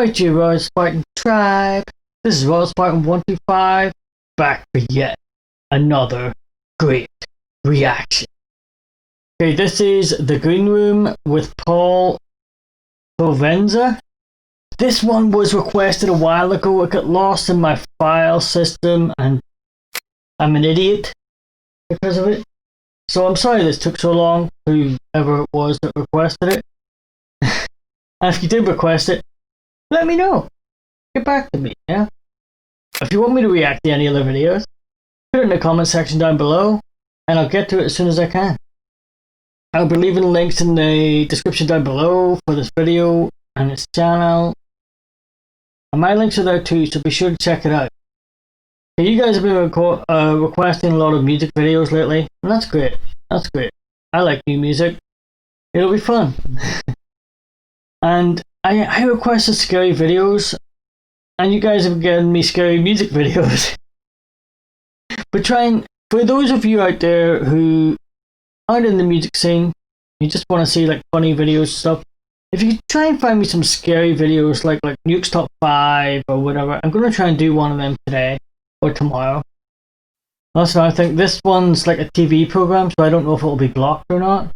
Alright, you Royal Spartan Tribe. This is Royal Spartan 125, back for yet another great reaction. Okay, this is The Green Room with Paul Provenza. This one was requested a while ago. It got lost in my file system and I'm an idiot because of it. So I'm sorry this took so long, whoever it was that requested it. And if you did request it, let me know. Get back to me, yeah? If you want me to react to any other videos, put it in the comment section down below, and I'll get to it as soon as I can. I'll be leaving links in the description down below for this video and its channel. And my links are there too, so be sure to check it out. Okay, you guys have been requesting a lot of music videos lately, and that's great. That's great. I like new music. It'll be fun. And I requested scary videos, and you guys have given me scary music videos. But for those of you out there who aren't in the music scene, you just want to see like funny videos and stuff, if you could try and find me some scary videos like Nuke's Top 5 or whatever, I'm going to try and do one of them today or tomorrow. Also, I think this one's like a TV program, so I don't know if it'll be blocked or not.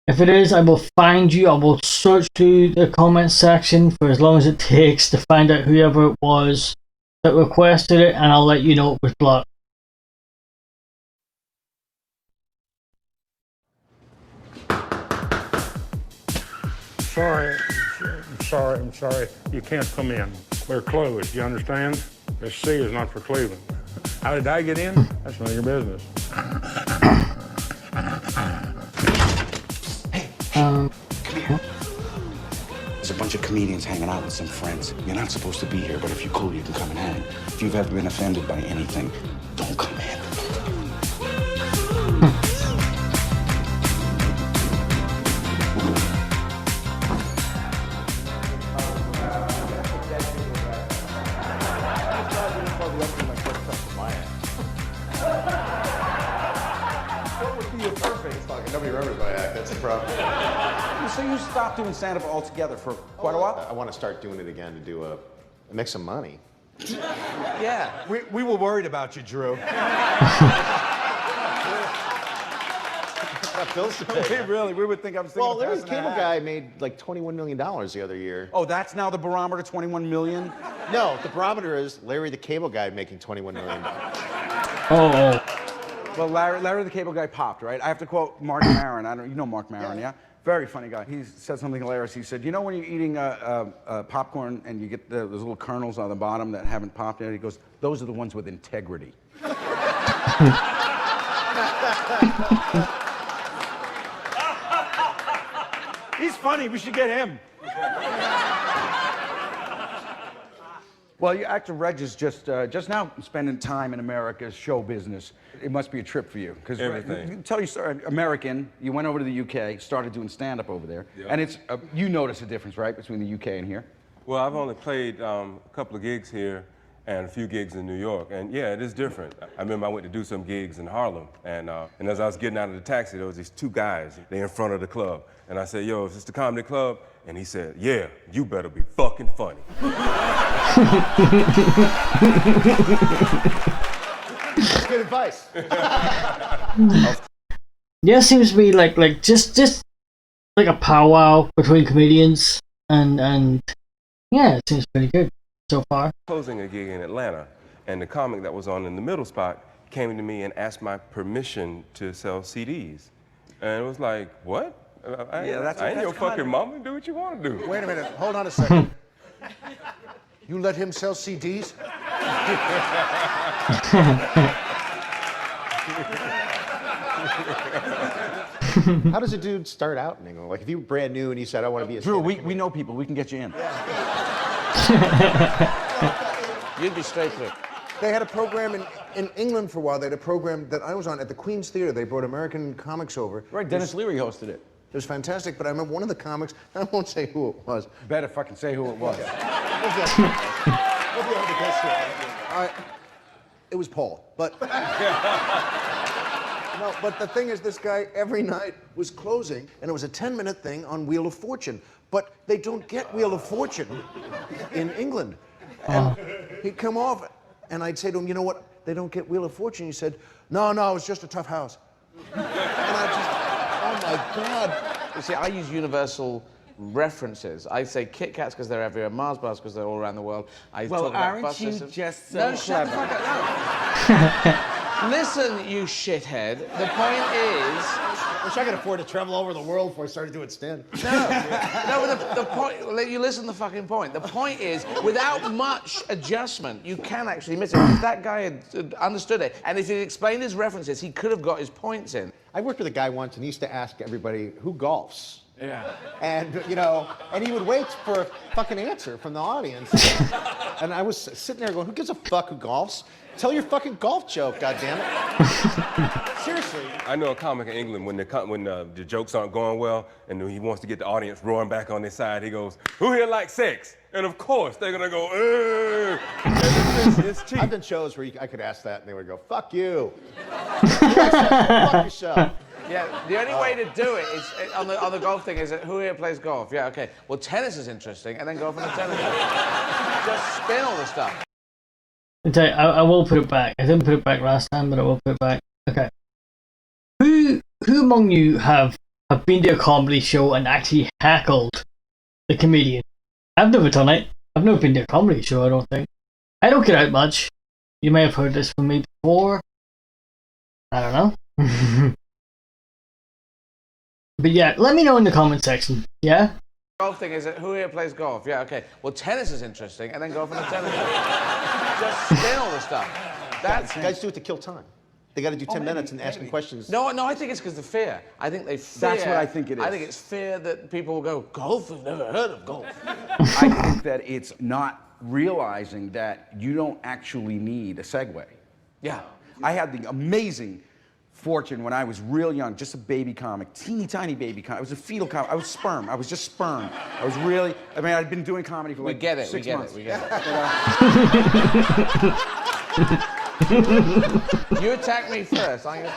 If it is, I will find you. I will search through the comment section for as long as it takes to find out whoever it was that requested it, and I'll let you know it was blocked. I'm sorry. You can't come in. We're closed, you understand? This C is not for Cleveland. How did I get in? That's none of your business. Come here. There's a bunch of comedians hanging out with some friends. You're not supposed to be here, but if you're cool, you can come and hang. If you've ever been offended by anything, don't come in. Nobody remembers my act, that's the problem. So you stopped doing stand-up altogether for quite a while? I want to start doing it again to make some money. Yeah. We were worried about you, Drew. Got bills to pay. We would think I was thinking Well, Larry the of Cable passing Guy made like $21 million the other year. Oh, that's now the barometer, 21 million? No, the barometer is Larry the Cable Guy making $21 million. Oh. Well, Larry the Cable Guy popped, right? I have to quote Mark Maron. You know Mark Maron, yeah? Very funny guy. He said something hilarious. He said, you know when you're eating popcorn and you get those little kernels on the bottom that haven't popped yet? He goes, those are the ones with integrity. He's funny. We should get him. Well, your actor Reg is just now spending time in America's show business. It must be a trip for you. Because tell your story. American, you went over to the UK, started doing stand-up over there. Yep. And it's, you notice a difference, right, between the UK and here? Well, I've only played a couple of gigs here and a few gigs in New York. And yeah, it is different. I remember I went to do some gigs in Harlem. And as I was getting out of the taxi, there was these two guys. They in front of the club. And I said, yo, is this the comedy club? And he said, yeah, you better be fucking funny. That's good advice. Yeah, it seems to be like just like a powwow between comedians, and yeah, it seems pretty good so far. Closing a gig in Atlanta, and the comic that was on in the middle spot came to me and asked my permission to sell CDs. And it was like, what? I ain't your fucking mama. Do what you want to do. Wait a minute. Hold on a second. You let him sell CDs? How does a dude start out in England? Like if you were brand new and you said, I want to be a Drew, we know people. We can get you in. You'd be straight through. They had a program in England for a while. They had a program that I was on at the Queen's Theatre. They brought American comics over. Right, Dennis Leary hosted it. It was fantastic, but I remember one of the comics, I won't say who it was. Better fucking say who it was. It was Paul, but No, but the thing is, this guy every night was closing, and it was a 10-minute thing on Wheel of Fortune. But they don't get Wheel of Fortune in England. And he'd come off, and I'd say to him, you know what? They don't get Wheel of Fortune. He said, no, it's just a tough house. And I just, oh my God. You see, I use universal references. I say Kit Kats because they're everywhere, Mars bars because they're all around the world. I talk about bus systems. just No, shut the fuck up. No. Listen, you shithead. The point is... Wish I could afford to travel over the world before I started doing stand. No, but the point... You listen to the fucking point. The point is, without much adjustment, you can actually miss it. If that guy had understood it, and if he explained his references, he could have got his points in. I worked with a guy once, and he used to ask everybody who golfs. Yeah. And, you know, and he would wait for a fucking answer from the audience. And I was sitting there going, who gives a fuck who golfs? Tell your fucking golf joke, goddammit. Seriously. I know a comic in England when the jokes aren't going well and he wants to get the audience roaring back on their side, he goes, who here likes sex? And of course, they're gonna go, it's cheap. I've done shows where I could ask that and they would go, fuck you. Fuck yourself. Yeah, the only way to do it is on the golf thing is who here plays golf? Yeah, okay. Well, tennis is interesting, and then go for the tennis. Just spin all the stuff. I will put it back. I didn't put it back last time, but I will put it back. Okay. Who among you have been to a comedy show and actually heckled the comedian? I've never done it. I've never been to a comedy show, I don't think. I don't get out much. You may have heard this from me before. I don't know. But yeah, let me know in the comment section, yeah? Golf thing is who here plays golf? Yeah, okay. Well, tennis is interesting, and then go for the tennis. Just spin all the stuff. Guys do it to kill time. They got to do 10 minutes and ask them questions. No, I think it's because of fear. I think they fear. That's what I think it is. I think it's fear that people will go, golf? I've never heard of golf. I think that it's not realizing that you don't actually need a segue. Yeah. I had the amazing fortune when I was real young, just a baby comic, teeny tiny baby comic. I was a fetal comic. I was sperm. I was just sperm. I was really, I'd been doing comedy for like 6 months. We get it. You attack me first. I'm gonna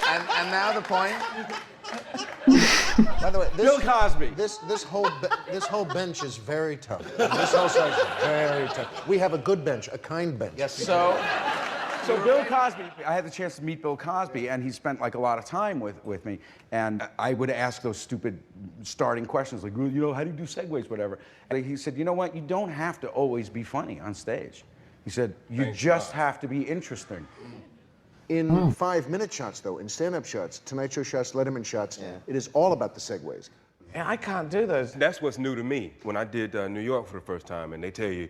and now the point. By the way, Bill Cosby. This whole bench is very tough. This whole side is very tough. We have a good bench, a kind bench. Yes. So Bill Cosby, I had the chance to meet Bill Cosby, and he spent like a lot of time with me, and I would ask those stupid starting questions, like, you know, how do you do segues, whatever. And he said, you know what, you don't have to always be funny on stage. He said, you just have to be interesting. In 5-minute shots, though, in stand-up shots, Tonight Show shots, Letterman shots, it is all about the segues. Yeah, I can't do those. That's what's new to me. When I did New York for the first time, and they tell you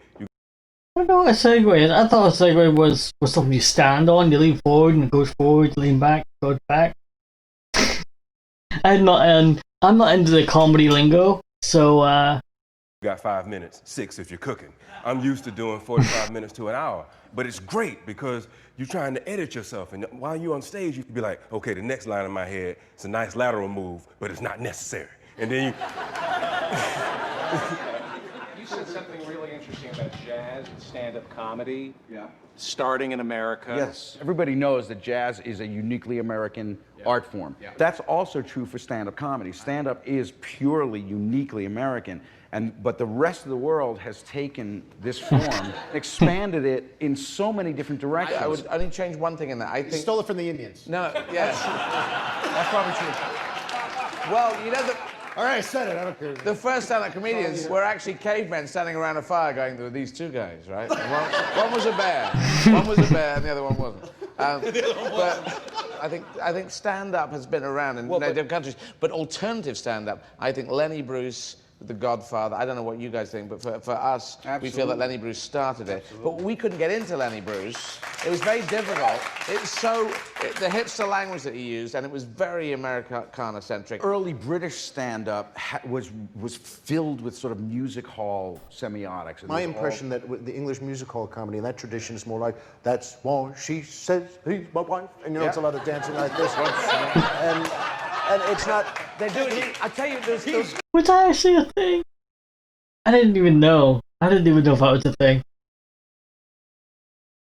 I don't know what a segue is. I thought a segue was something you stand on, you lean forward and it goes forward, lean back, goes back. I'm not into the comedy lingo, so you got 5 minutes, 6 if you're cooking. I'm used to doing 45 minutes to an hour, but it's great because you're trying to edit yourself, and while you're on stage, you can be like, okay, the next line in my head, it's a nice lateral move, but it's not necessary. And then you... You said something really interesting about jazz and stand-up comedy. Yeah. Starting in America. Yes. Everybody knows that jazz is a uniquely American art form. Yeah. That's also true for stand-up comedy. Stand-up is purely uniquely American, but the rest of the world has taken this form, expanded it in so many different directions. I would only change one thing in that. I think. Stole it from the Indians. No, yes. That's probably true. Well, you know All right, I said it. I don't care. the first stand-up comedians were actually cavemen standing around a fire going, there were these two guys, right? One was a bear. One was a bear and the other one wasn't. But I think stand-up has been around in different countries. But alternative stand-up, I think Lenny Bruce, The Godfather, I don't know what you guys think, but for us, we feel that Lenny Bruce started it. But we couldn't get into Lenny Bruce. It was very difficult. The hipster language that he used, and it was very Americana-centric. Early British stand-up was filled with sort of music hall semiotics. My impression that with the English music hall comedy, and that tradition is more like, that's why she says he's my wife, and you know, it's a lot of dancing like this. And it's not... They're doing, I tell you, there's was that actually a thing? I didn't even know. I didn't even know if that was a thing.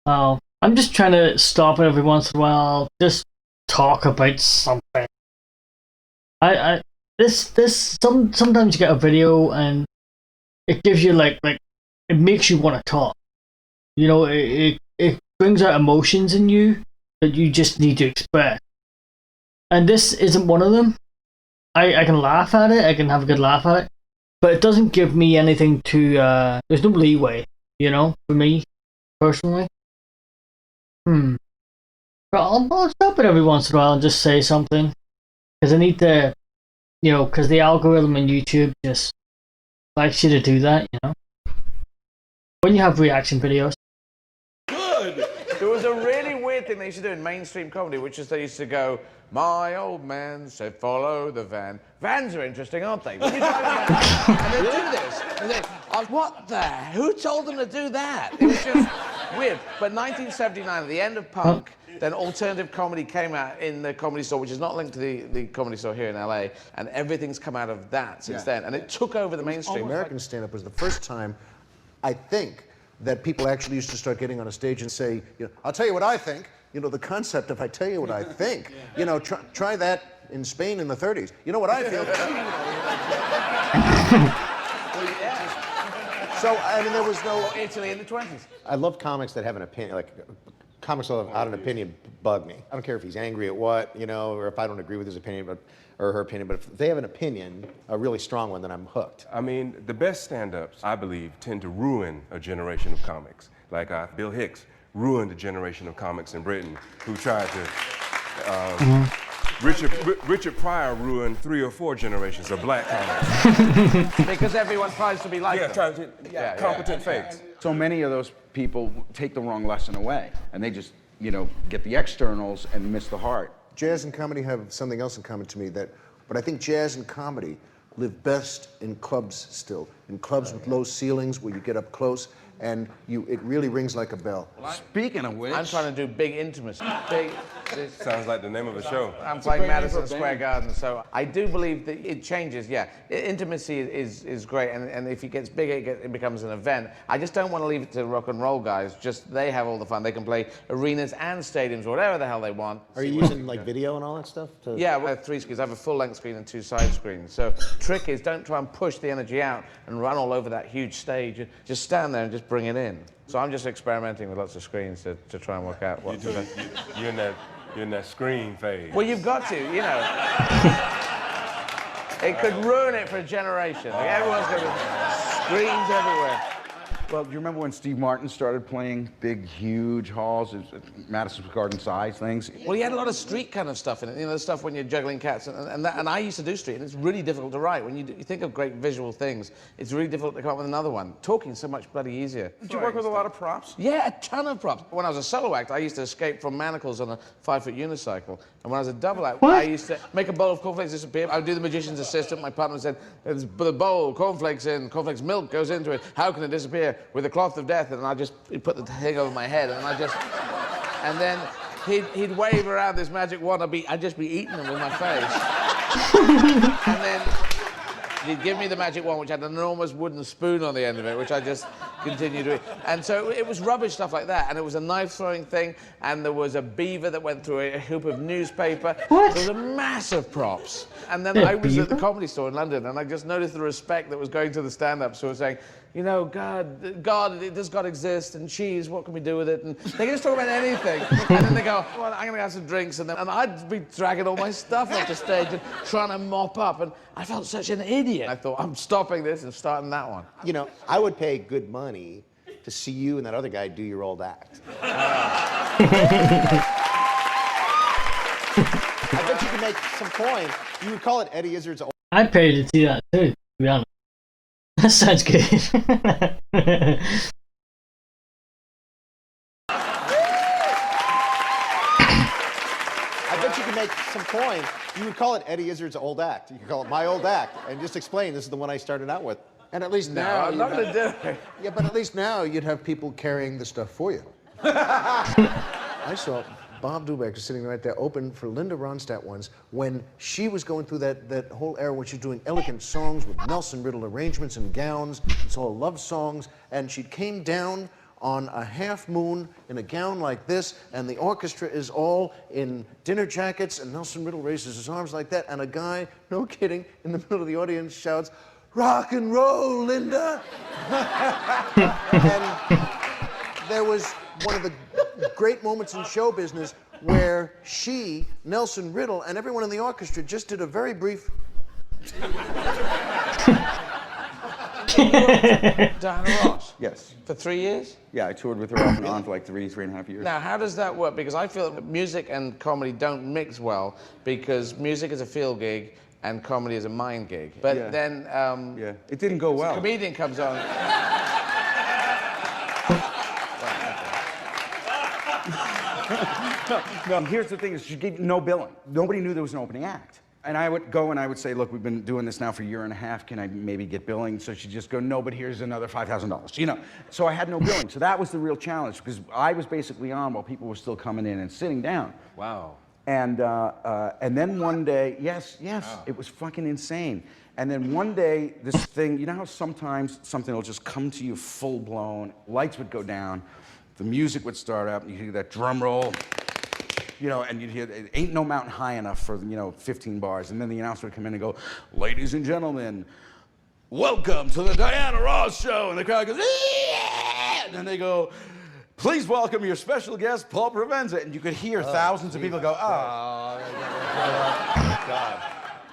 Oh, I'm just trying to stop it every once in a while, just talk about something. Sometimes you get a video and it gives you like it makes you want to talk. You know, it brings out emotions in you that you just need to express. And this isn't one of them. I can laugh at it, I can have a good laugh at it, but it doesn't give me anything to, there's no leeway, you know, for me, personally. But I'll stop it every once in a while and just say something. Because I need to, you know, because the algorithm on YouTube just likes you to do that, you know. When you have reaction videos. Good! There was a really weird thing they used to do in mainstream comedy, which is they used to go, my old man said, follow the van. Vans are interesting, aren't they? When you drive a van, and they do this. And they, what the? Who told them to do that? It was just weird. But 1979, at the end of punk, then alternative comedy came out in the Comedy Store, which is not linked to the Comedy Store here in LA, and everything's come out of that since then. And it took over the mainstream. American stand-up was the first time, I think, that people actually used to start getting on a stage and say, you know, I'll tell you what I think. You know, the concept of I tell you what I think. You know, try that in Spain in the 30s. You know what I feel? So, I mean, there was no... Italy in the 20s. I love comics that have an opinion, like comics without an opinion bug me. I don't care if he's angry at what, you know, or if I don't agree with his opinion, or her opinion, but if they have an opinion, a really strong one, then I'm hooked. I mean, the best stand-ups, I believe, tend to ruin a generation of comics. Like Bill Hicks ruined a generation of comics in Britain who tried to... Richard Pryor ruined 3 or 4 generations of black comics. Because everyone tries to be like them. Trying to, competent fakes. So many of those people take the wrong lesson away, and they just, you know, get the externals and miss the heart. Jazz and comedy have something else in common to me, but I think jazz and comedy live best in clubs still. In clubs with low ceilings where you get up close and it really rings like a bell. Speaking of which... I'm trying to do big intimacy. Sounds like the name of a show. I'm playing Madison Square Garden, so I do believe that it changes, yeah. Intimacy is great, and if it gets bigger, it becomes an event. I just don't want to leave it to rock and roll guys. Just they have all the fun. They can play arenas and stadiums, whatever the hell they want. Are you using like video and all that stuff? Yeah, I have 3 screens. I have a full-length screen and 2 side screens. So trick is don't try and push the energy out and run all over that huge stage. Just stand there and just bring it in. So I'm just experimenting with lots of screens to try and work out what to do. You're in that screen phase. Well, you've got to, you know. It could ruin it for a generation. Like, everyone's going to screens everywhere. Well, do you remember when Steve Martin started playing big, huge halls, Madison Garden size things? Well, he had a lot of street kind of stuff in it. You know, the stuff when you're juggling cats, and I used to do street, and it's really difficult to write. When you think of great visual things, it's really difficult to come up with another one. Talking's so much bloody easier. Did you work with a lot of props? Yeah, a ton of props. When I was a solo act, I used to escape from manacles on a 5-foot unicycle. And when I was a double act, I used to make a bowl of cornflakes disappear. I would do the magician's assistant. My partner said, there's the bowl, cornflakes in, cornflakes milk goes into it. How can it disappear? With a cloth of death. And I just put the thing over my head, and then he'd wave around this magic wand. I'd just be eating them with my face. And then he'd give me the magic wand, which had an enormous wooden spoon on the end of it, which I just continued to eat. And so it was rubbish stuff like that. And it was a knife-throwing thing, and there was a beaver that went through a hoop of newspaper. What? There was a massive props. And then I was at the Comedy Store in London, and I just noticed the respect that was going to the stand-ups who were saying, you know, God, does God exist? And cheese, what can we do with it? And they can just talk about anything. And then they go, well, I'm gonna have some drinks. And I'd be dragging all my stuff off the stage and trying to mop up. And I felt such an idiot. I thought, I'm stopping this and starting that one. You know, I would pay good money to see you and that other guy do your old act. I bet you could make some coin. You would call it Eddie Izzard's old. I'd pay to see that too, to be honest. That sounds good. I bet you could make some coin. You would call it Eddie Izzard's old act. You could call it my old act and just explain this is the one I started out with. And at least now... I'm not going to do it. Yeah, but at least now you'd have people carrying the stuff for you. I saw Bob Dubeck sitting right there, open for Linda Ronstadt once, when she was going through that whole era when she was doing elegant songs with Nelson Riddle arrangements and gowns. It's all love songs. And she came down on a half moon in a gown like this, and the orchestra is all in dinner jackets, and Nelson Riddle raises his arms like that, and a guy, no kidding, in the middle of the audience shouts, "Rock and roll, Linda!" And there was one of the great moments in show business where she, Nelson Riddle, and everyone in the orchestra just did a very brief... Diana Ross? Yes. For 3 years? Yeah, I toured with her off and on for like 3.5 years. Now, how does that work? Because I feel that music and comedy don't mix well, because music is a feel gig and comedy is a mind gig. But then... yeah, it didn't go well. A comedian comes on... No, here's the thing, is she gave no billing. Nobody knew there was an opening act. And I would go and I would say, look, we've been doing this now for a year and a half. Can I maybe get billing? So she'd just go, no, but here's another $5,000, you know. So I had no billing. So that was the real challenge, because I was basically on while people were still coming in and sitting down. Wow. And then one day, yes, wow. It was fucking insane. And then one day, this thing, you know how sometimes something will just come to you full blown, lights would go down, the music would start up, and you hear that drum roll, you know, and you'd hear, it ain't no mountain high enough for, you know, 15 bars. And then the announcer would come in and go, ladies and gentlemen, welcome to the Diana Ross Show. And the crowd goes, yeah! And then they go, please welcome your special guest, Paul Provenza. And you could hear thousands of people go, oh, God.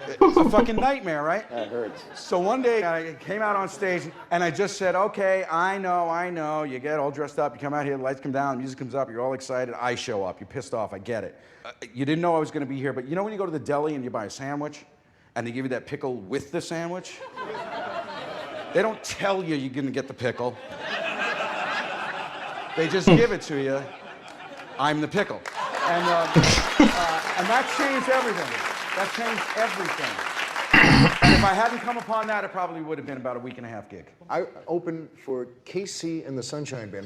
It's a fucking nightmare, right? That hurts. So one day I came out on stage and I just said, okay, I know, you get all dressed up, you come out here, the lights come down, the music comes up, you're all excited, I show up, you're pissed off, I get it. You didn't know I was gonna be here, but you know when you go to the deli and you buy a sandwich and they give you that pickle with the sandwich? They don't tell you you're gonna get the pickle. They just give it to you. I'm the pickle. And that changed everything. That changed everything. And if I hadn't come upon that, it probably would have been about a 1.5 week gig. I opened for KC and the Sunshine Band.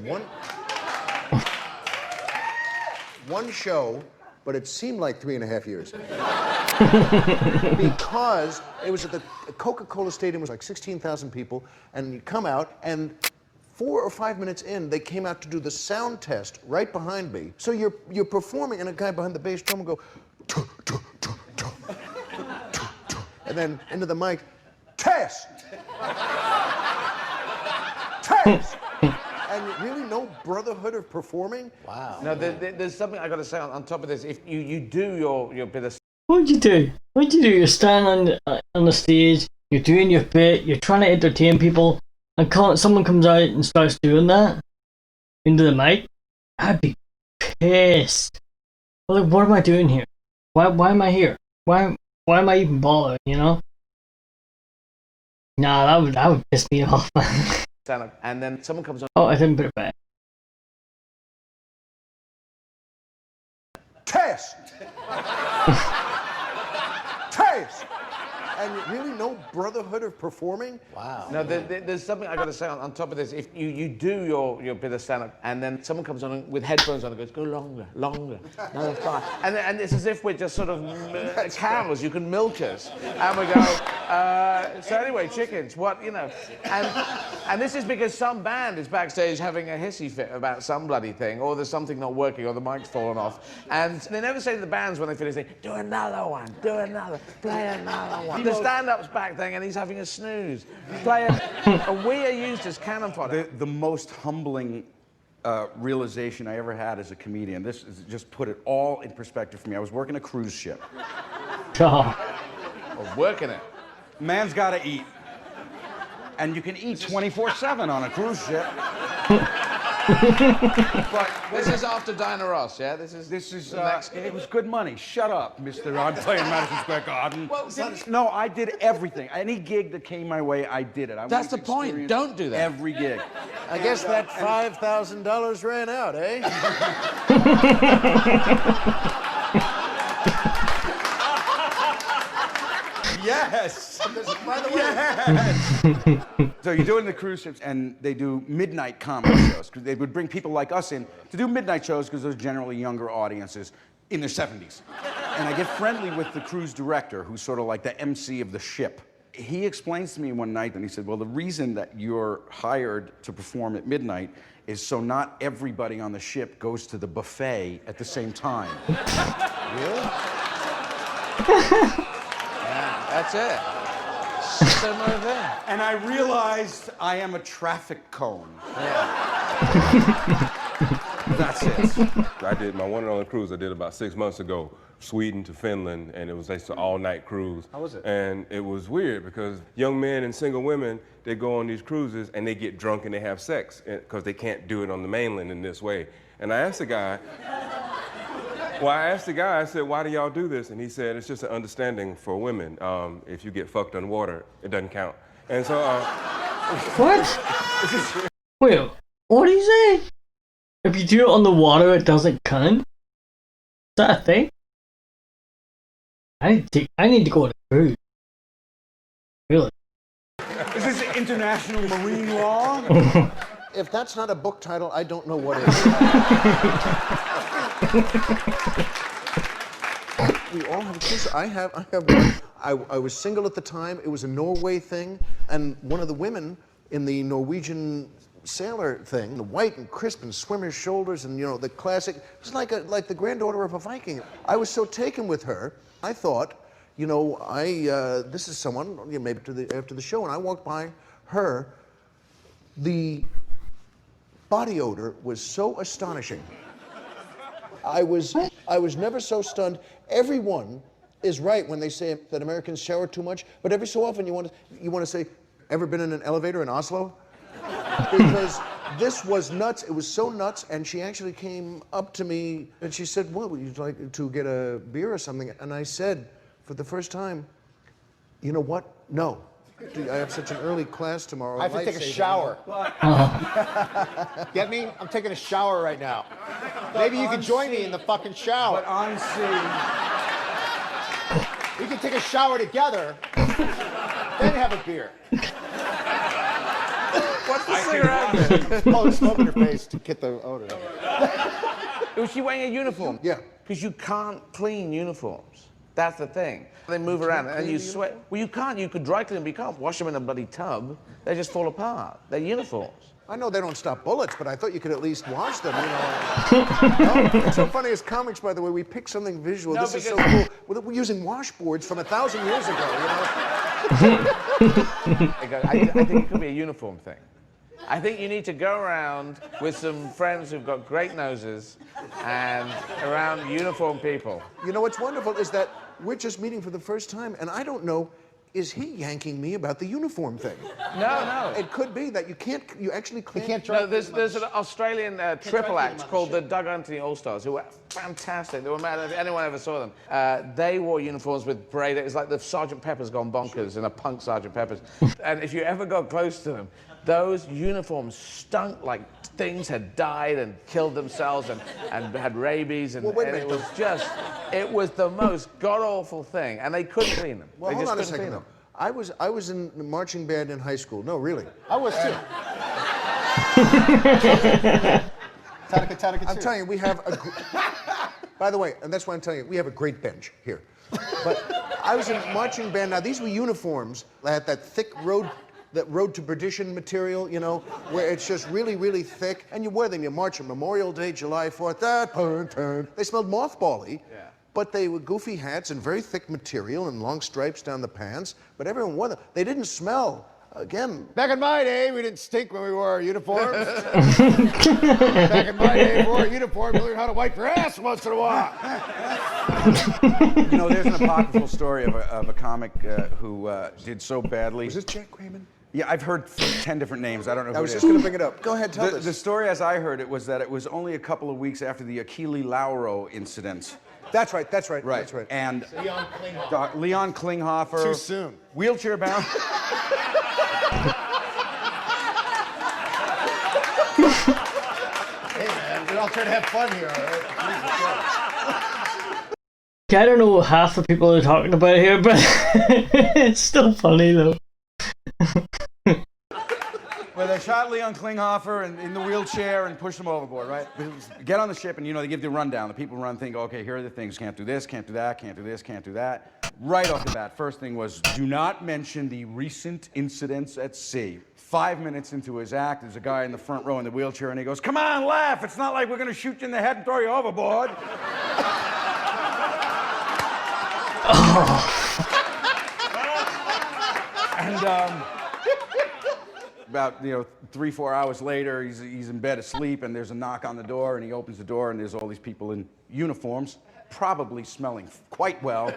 One show, but it seemed like 3.5 years. Because it was at the Coca-Cola Stadium, it was like 16,000 people, and you come out, and 4 or 5 minutes in, they came out to do the sound test right behind me. So you're performing, and a guy behind the bass drum will go, tuh, tuh, tuh, tuh, tuh, tuh, and then into the mic, test! Test! And really no brotherhood of performing? Wow. No, there's something I got to say on top of this. If you do your bit of... What'd you do? You're standing on the stage, you're doing your bit, you're trying to entertain people, and someone comes out and starts doing that into the mic, I'd be pissed. Well, like, what am I doing here? Why am I here? Why am I even bothered, you know? Nah, that would piss me off. And then someone comes on... Oh, I didn't put it back. Test! Test! And really no brotherhood of performing? Wow. No, there's something I got to say on top of this. If you do your bit of stand-up and then someone comes on with headphones on and goes, go longer, longer, no, fine. And it's as if we're just sort of cows, you can milk us. And we go, so anyway, chickens, what, you know. And this is because some band is backstage having a hissy fit about some bloody thing, or there's something not working, or the mic's fallen off. And they never say to the bands when they finish, they do another one, do another, play another one. The stand-up's back thing and he's having a snooze. And we are used as cannon fodder. The most humbling realization I ever had as a comedian, this is just put it all in perspective for me. I was working a cruise ship. Or working it. Man's gotta eat. And you can eat 24/7 on a cruise ship. But this is after Diana Ross, yeah? This is the next gig? It was good money. Shut up, Mr. I'm playing Madison Square Garden. Well, no, I did everything. Any gig that came my way, I did it. That's the point. Don't do that. Every gig. I guess that $5,000 ran out, eh? Yes! By the way. Yes! So you're doing the cruise ships, and they do midnight comedy shows. Because they would bring people like us in to do midnight shows because those generally younger audiences in their 70s. And I get friendly with the cruise director, who's sort of like the MC of the ship. he explains to me one night, and he said, well, the reason that you're hired to perform at midnight is so not everybody on the ship goes to the buffet at the same time. Really? Yeah, that's it. Similar thing. And I realized I am a traffic cone. Yeah. That's it. I did my one and only cruise I did about 6 months ago, Sweden to Finland, and it was just an all-night cruise. How was it? And it was weird because young men and single women, they go on these cruises and they get drunk and they have sex because they can't do it on the mainland in this way. And I asked the guy, I said, why do y'all do this? And he said, it's just an understanding for women. If you get fucked underwater, it doesn't count. And so, What? Wait, what did he say? If you do it on the water, it doesn't count? Is that a thing? I need to go on a cruise. Really? Is this international marine law? If that's not a book title, I don't know what is. We all have a cruise. I have one. I was single at the time. It was a Norway thing, and one of the women in the Norwegian sailor thing, the white and crisp and swimmer's shoulders, and the classic. It was like the granddaughter of a Viking. I was so taken with her. I thought, this is someone maybe after the show, and I walked by her. The body odor was so astonishing. I was never so stunned. Everyone is right when they say that Americans shower too much, but every so often you want to say, ever been in an elevator in Oslo? Because this was nuts. It was so nuts, and she actually came up to me and she said, well, would you like to get a beer or something? And I said, for the first time, you know what? No. I have such an early class tomorrow. I have to take a shower. Get me? I'm taking a shower right now. Maybe you can join me in the fucking shower. But on sea. We can take a shower together, then have a beer. What's the cigarette? Oh, smoke in her face to get the odor. Was she wearing a uniform? Yeah. Because you can't clean uniforms. That's the thing. They move around and you sweat. Well, you can't. You could dry clean them, but you can't wash them in a bloody tub. They just fall apart. They're uniforms. I know they don't stop bullets, but I thought you could at least wash them, No, it's so funny as comics, by the way, we pick something visual. No, this is so cool. We're using washboards from 1,000 years ago, I think it could be a uniform thing. I think you need to go around with some friends who've got great noses and around uniform people. You know what's wonderful is that we're just meeting for the first time, and I don't know, is he yanking me about the uniform thing? No. It could be that you actually can't. No, there's an Australian triple act called the Doug Anthony All-Stars who were fantastic. They were mad if anyone ever saw them. They wore uniforms with braid. It's like the Sergeant Pepper's gone bonkers in a punk Sergeant Pepper's. And if you ever got close to them, those uniforms stunk like things had died and killed themselves and had rabies. And, Well, wait a and minute, it was the most god-awful thing. And they couldn't clean them. Well, they hold just on a couldn't second, clean though. I was in the marching band in high school. No, really. I was too. I'm telling you, we have a. By the way, and that's why I'm telling you, we have a great bench here. But I was in marching band. Now these were uniforms that had that thick road to perdition material, where it's just really, really thick, and you wear them. You march on Memorial Day, July 4th. They smelled mothbally. Yeah. But they were goofy hats and very thick material and long stripes down the pants. But everyone wore them. They didn't smell. Again. Back in my day, we didn't stink when we wore our uniforms. Back in my day, we wore a uniform, we learned how to wipe your ass once in a while. There's an apocryphal story of a comic who did so badly. Was this Jack Raymond? Yeah, I've heard 10 different names. I don't know who I was it just is. going to bring it up. Go ahead, tell us. The story, as I heard it, was that it was only a couple of weeks after the Achille Lauro incident. That's right. Right. And Leon Klinghoffer. Too soon. Wheelchair bound. Hey, man, we're all trying to have fun here, all right? I don't know what half the people are talking about here, but it's still funny though. Where they shot Leon Klinghoffer in the wheelchair and pushed him overboard, right? Get on the ship and, they give you a rundown. The people run, think, okay, here are the things. Can't do this, can't do that, can't do this, can't do that. Right off the bat, first thing was, do not mention the recent incidents at sea. 5 minutes into his act, there's a guy in the front row in the wheelchair, and he goes, "Come on, laugh. It's not like we're going to shoot you in the head and throw you overboard." And about 3-4 hours later, he's in bed asleep, and there's a knock on the door, and he opens the door, and there's all these people in uniforms, probably smelling quite well.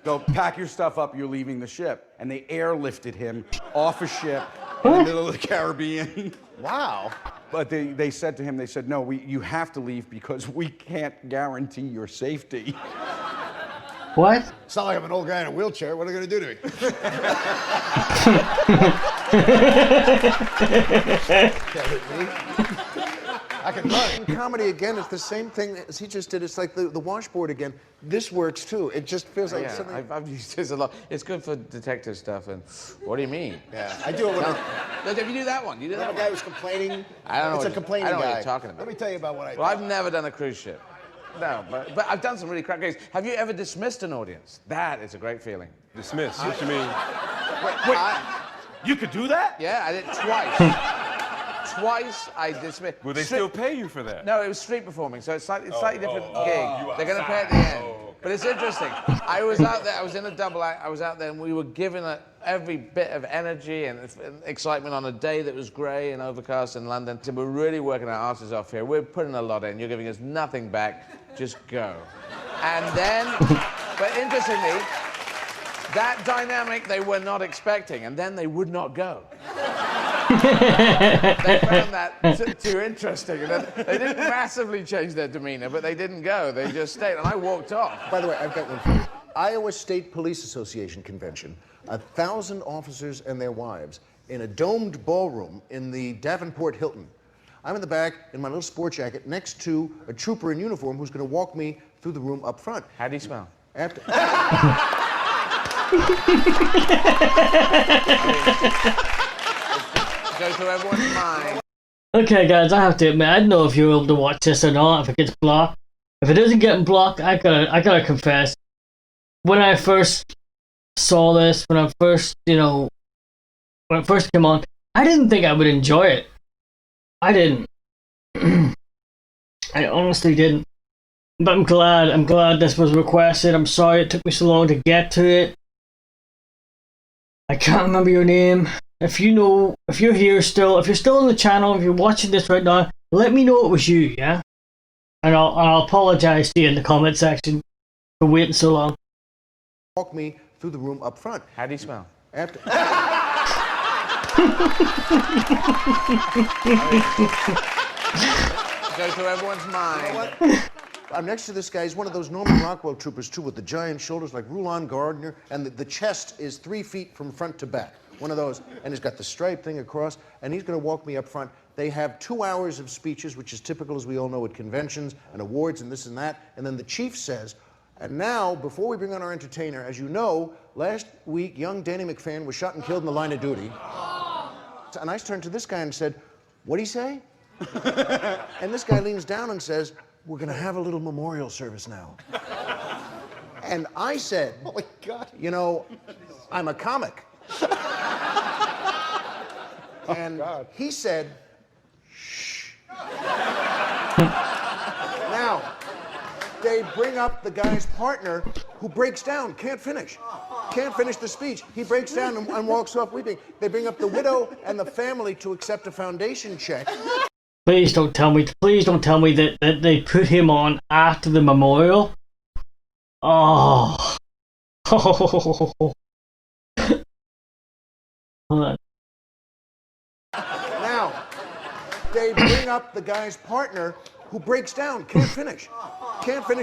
Go, "Pack your stuff up, you're leaving the ship." And they airlifted him off a ship in the middle of the Caribbean. Wow. But they said to him, they said, "No, you have to leave because we can't guarantee your safety." What? It's not like I'm an old guy in a wheelchair. What are they going to do to me? I can run. In comedy, again, it's the same thing as he just did. It's like the washboard again. This works, too. It just feels like something... I've used this a lot. It's good for detective stuff. And what do you mean? Yeah, I do it when Look, if you do that one, you do that a one. guy was complaining. I don't know. It's a complaining guy. I don't know what you're talking about. Let me tell you about what I do. Well, I've never done a cruise ship. No, but I've done some really crack gigs. Have you ever dismissed an audience? That is a great feeling. Dismiss. What you mean? Wait, you could do that? Yeah, I did it twice. Twice I dismissed. Will they still pay you for that? No, it was street performing, so it's slightly different gig. They're going to pay at the end. But it's interesting. I was out there, I was in a double act, I was out there, and we were given every bit of energy and excitement on a day that was grey and overcast in London. So we're really working our asses off here. We're putting a lot in. You're giving us nothing back. Just go. And then, but interestingly, that dynamic they were not expecting, and then they would not go. They found that too interesting. And they didn't massively change their demeanor, but they didn't go. They just stayed, and I walked off. By the way, I've got one for you. Iowa State Police Association convention. 1,000 officers and their wives in a domed ballroom in the Davenport Hilton. I'm in the back in my little sport jacket next to a trooper in uniform who's going to walk me through the room up front. How do you smell? After... Go through everyone's mind. Okay, guys, I have to admit, I don't know if you're able to watch this or not, if it gets blocked. If it doesn't get blocked, I gotta confess. When I first saw this, when it first came on, I didn't think I would enjoy it. I didn't. I honestly didn't. But I'm glad this was requested. I'm sorry it took me so long to get to it. I can't remember your name. If you're here still, if you're still on the channel, if you're watching this right now, let me know it was you, yeah? And I'll apologize to you in the comment section for waiting so long. Walk me through the room up front. How do you smell? After... Go through everyone's mind. You know what? I'm next to this guy. He's one of those Norman Rockwell troopers, too, with the giant shoulders like Rulon Gardner, and the chest is 3 feet from front to back. One of those. And he's got the stripe thing across, and he's going to walk me up front. They have 2 hours of speeches, which is typical, as we all know, at conventions and awards and this and that. And then the chief says, and now, before we bring on our entertainer, as you know, last week, young Danny McFan was shot and killed in the line of duty. And I turned to this guy and said, what'd he say? And this guy leans down and says, we're going to have a little memorial service now. And I said, oh my God, you know, I'm a comic. And he said, shh. Now, they bring up the guy's partner who breaks down, can't finish the speech. He breaks down and walks off weeping. They bring up the widow and the family to accept a foundation check. Please don't tell me that they put him on after the memorial. Oh. Hold on. Now, they bring up the guy's partner who breaks down, can't finish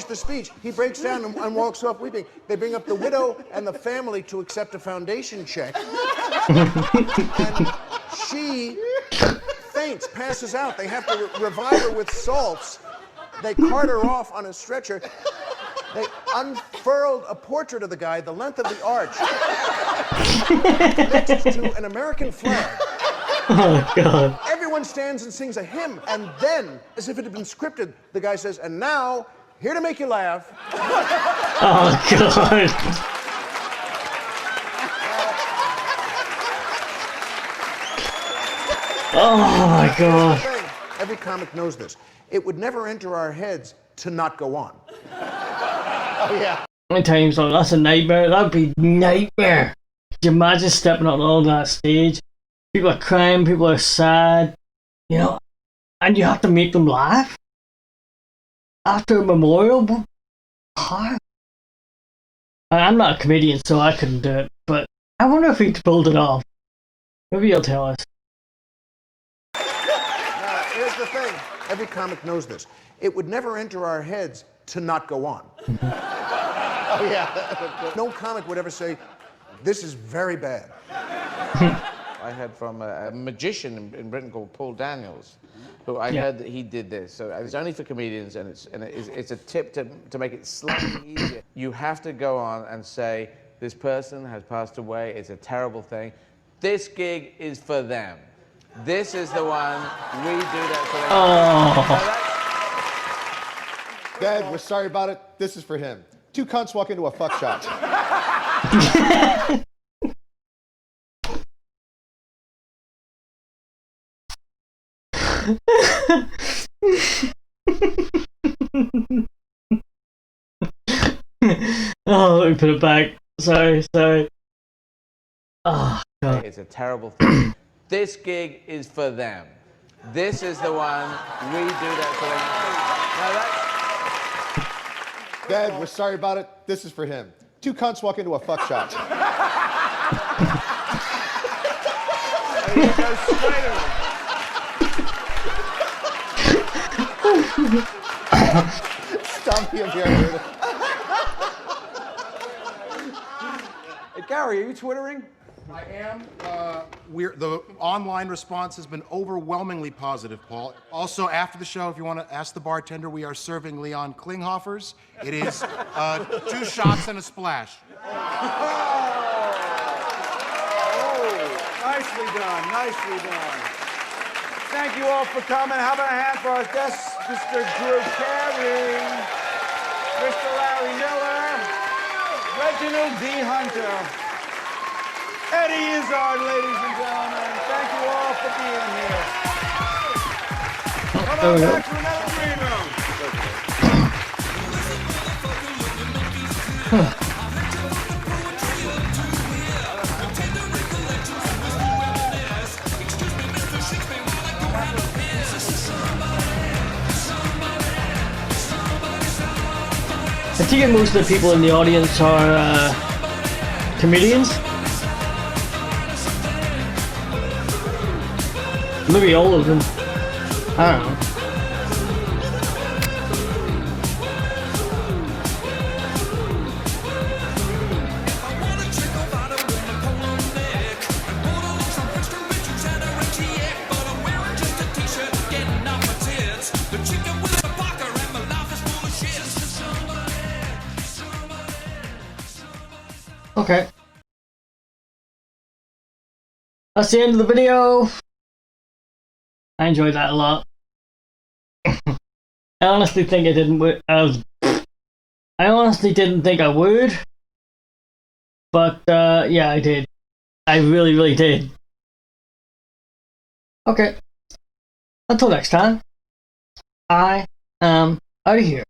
the speech. He breaks down and walks off weeping. They bring up the widow and the family to accept a foundation check. And she faints, passes out. They have to revive her with salts. They cart her off on a stretcher. They unfurled a portrait of the guy the length of the arch next to an American flag. Oh, God. Everyone stands and sings a hymn, and then, as if it had been scripted, the guy says, and now, here to make you laugh. Oh, God. Oh my god. Every comic knows this. It would never enter our heads to not go on. Oh yeah. Many times, like, that's a nightmare. That would be nightmare. Could you imagine stepping on that stage? People are crying, people are sad, you know, and you have to make them laugh after a memorial. How? I'm not a comedian, so I couldn't do it. But I wonder if he'd pulled it off. Maybe he'll tell us. Now, here's the thing. Every comic knows this. It would never enter our heads to not go on. Oh yeah. No comic would ever say, "This is very bad." I heard from a magician in Britain called Paul Daniels, who I heard that he did this. So it's only for comedians, and it's a tip to make it slightly easier. You have to go on and say, this person has passed away, it's a terrible thing. This gig is for them. This is the one, we do that for them. Dad, we're sorry about it. This is for him. Two cunts walk into a fuck shop. Oh, let me put it back. Sorry. Oh, God. It's a terrible thing. This gig is for them. This is the one, we do that for them. Dad, we're sorry about it. This is for him. Two cunts walk into a fuck shop. And he goes straight away. Stop me up here. Hey, Gary, are you Twittering? I am. The online response has been overwhelmingly positive, Paul. Also, after the show, if you want to ask the bartender, we are serving Leon Klinghofers. It is 2 shots and a splash. Nicely done, nicely done. Thank you all for coming. How about a hand for our guests, Mr. Drew Carey, Mr. Larry Miller, Reginald D. Hunter, Eddie Izzard, ladies and gentlemen. Thank you all for being here. Come on back to another green room. I think most of the people in the audience are comedians. Maybe all of them. I don't know. Okay. That's the end of the video. I enjoyed that a lot. I honestly think I didn't. I honestly didn't think I would, but yeah, I did. I really did. Okay. Until next time, I am out of here.